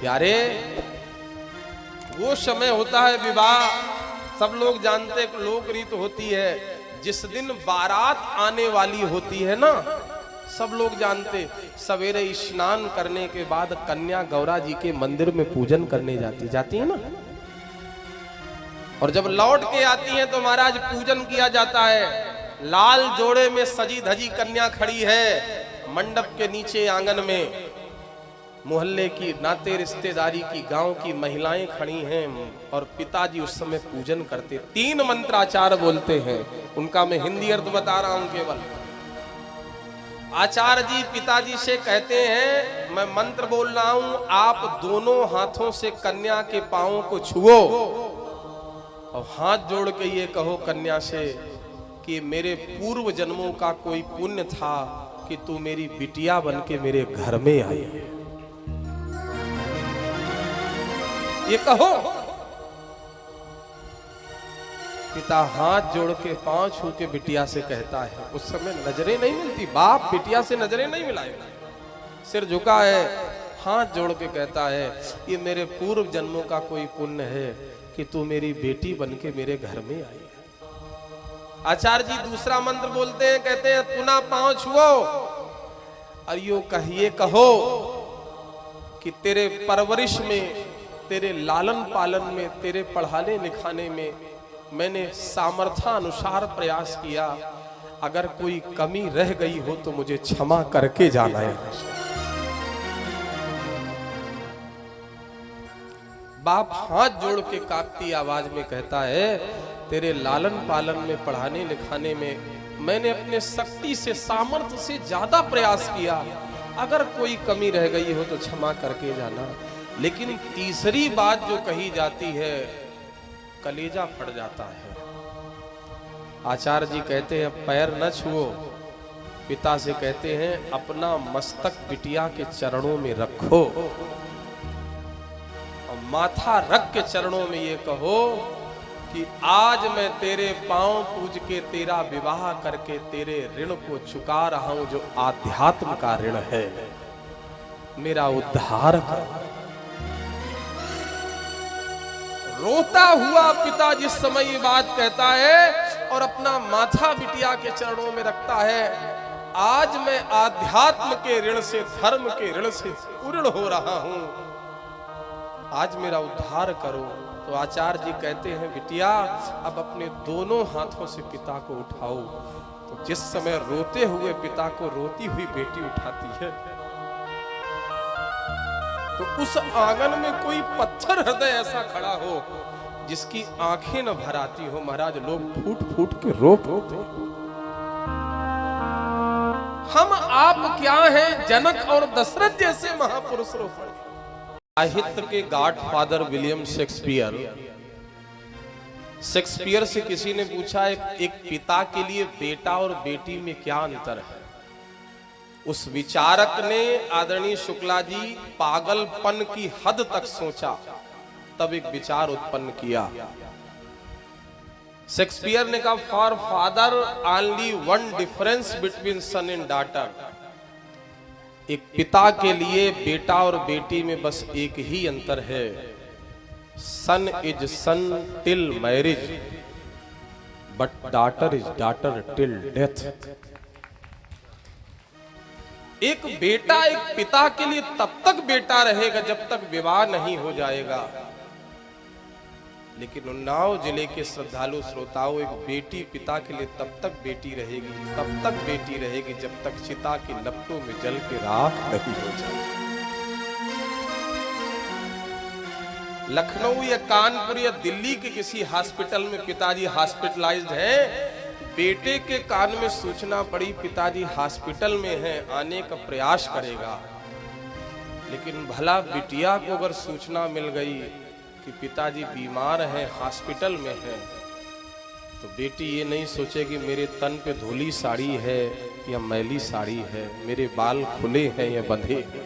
यारे वो समय होता है विवाह, सब लोग जानते लोक रीत होती है, जिस दिन बारात आने वाली होती है ना, सब लोग जानते, सवेरे स्नान करने के बाद कन्या गौरा जी के मंदिर में पूजन करने जाती है ना, और जब लौट के आती हैं तो महाराज पूजन किया जाता है। लाल जोड़े में सजी धजी कन्या खड़ी है, मंडप के नीचे आंगन में मोहल्ले की नाते रिश्तेदारी की गांव की महिलाएं खड़ी हैं, और पिताजी उस समय पूजन करते, 3 मंत्राचार बोलते हैं, उनका मैं हिंदी अर्थ बता रहा हूं केवल। आचार्य जी पिताजी से कहते हैं, मैं मंत्र बोल रहा हूं, आप दोनों हाथों से कन्या के पांवों को छुओ और हाथ जोड़ के ये कहो कन्या से कि मेरे पूर्व जन्मों का कोई पुण्य था कि तू मेरी बिटिया बन के मेरे घर में आई। ये कहो। पिता हाथ जोड़ के पांव छू के बिटिया से कहता है, उस समय नजरें नहीं मिलती, बाप बिटिया से नजरें नहीं मिलाएगा, सिर झुका है, हाथ जोड़ के कहता है, ये मेरे पूर्व जन्मों का कोई पुण्य है कि तू मेरी बेटी बन के मेरे घर में आई है। आचार्य जी दूसरा मंत्र बोलते हैं, कहते हैं पुनः पांव छुओ और यो कहिए कहो कि तेरे परवरिश में, तेरे लालन पालन में, तेरे पढ़ाने लिखाने में मैंने सामर्थ्यानुसार प्रयास किया, अगर कोई कमी रह गई हो तो मुझे क्षमा करके जाना है। बाप हाथ जोड़ के कांपती आवाज में कहता है, तेरे लालन पालन में, पढ़ाने लिखाने में मैंने अपने शक्ति से, सामर्थ्य से ज्यादा प्रयास किया, अगर कोई कमी रह गई हो तो क्षमा करके जाना। लेकिन तीसरी बात जो कही जाती है, कलेजा फट जाता है। आचार्य जी कहते हैं पैर न छुओ, पिता से कहते हैं अपना मस्तक बिटिया के चरणों में रखो और माथा रख के चरणों में ये कहो कि आज मैं तेरे पांव पूज के तेरा विवाह करके तेरे ऋण को चुका रहा हूं, जो आध्यात्म का ऋण है, मेरा उद्धार कर। रोता हुआ पिता जिस समय ये बात कहता है और अपना माथा बिटिया के चरणों में रखता है, आज मैं आध्यात्म के ऋण से, धर्म के ऋण से पूर्ण हो रहा हूं, आज मेरा उद्धार करो। तो आचार्य जी कहते हैं बिटिया अब अपने दोनों हाथों से पिता को उठाओ। तो जिस समय रोते हुए पिता को रोती हुई बेटी उठाती है, तो उस आंगन में कोई पत्थर हृदय ऐसा खड़ा हो जिसकी आंखें न भर आती हो, महाराज लोग फूट फूट के रो पड़ते। हम आप क्या हैं, जनक और दशरथ जैसे महापुरुष रो पड़े। साहित्य के गॉडफादर विलियम शेक्सपियर से किसी ने पूछा, एक पिता के लिए बेटा और बेटी में क्या अंतर है? उस विचारक ने, आदरणीय शुक्ला जी, पागलपन की हद तक सोचा, तब एक विचार उत्पन्न किया। शेक्सपियर ने कहा, for father only one difference between son and daughter. एक पिता के लिए बेटा और बेटी में बस एक ही अंतर है, son is son till marriage but daughter is daughter till death. एक बेटा एक पिता के लिए तब तक बेटा रहेगा जब तक विवाह नहीं हो जाएगा, लेकिन उन्नाव जिले के श्रद्धालु श्रोताओं, एक बेटी पिता के लिए तब तक बेटी रहेगी, तब तक बेटी रहेगी जब तक चिता की लपटों में जल के राख नहीं हो जाए। लखनऊ या कानपुर या दिल्ली के किसी हॉस्पिटल में पिताजी हॉस्पिटलाइज्ड हैं, बेटे के कान में सूचना पड़ी पिताजी हॉस्पिटल में हैं, आने का प्रयास करेगा, लेकिन भला बिटिया को अगर सूचना मिल गई कि पिताजी बीमार हैं, हॉस्पिटल में हैं, तो बेटी ये नहीं सोचेगी मेरे तन पे धुली साड़ी है या मैली साड़ी है, मेरे बाल खुले हैं या बंधे हैं।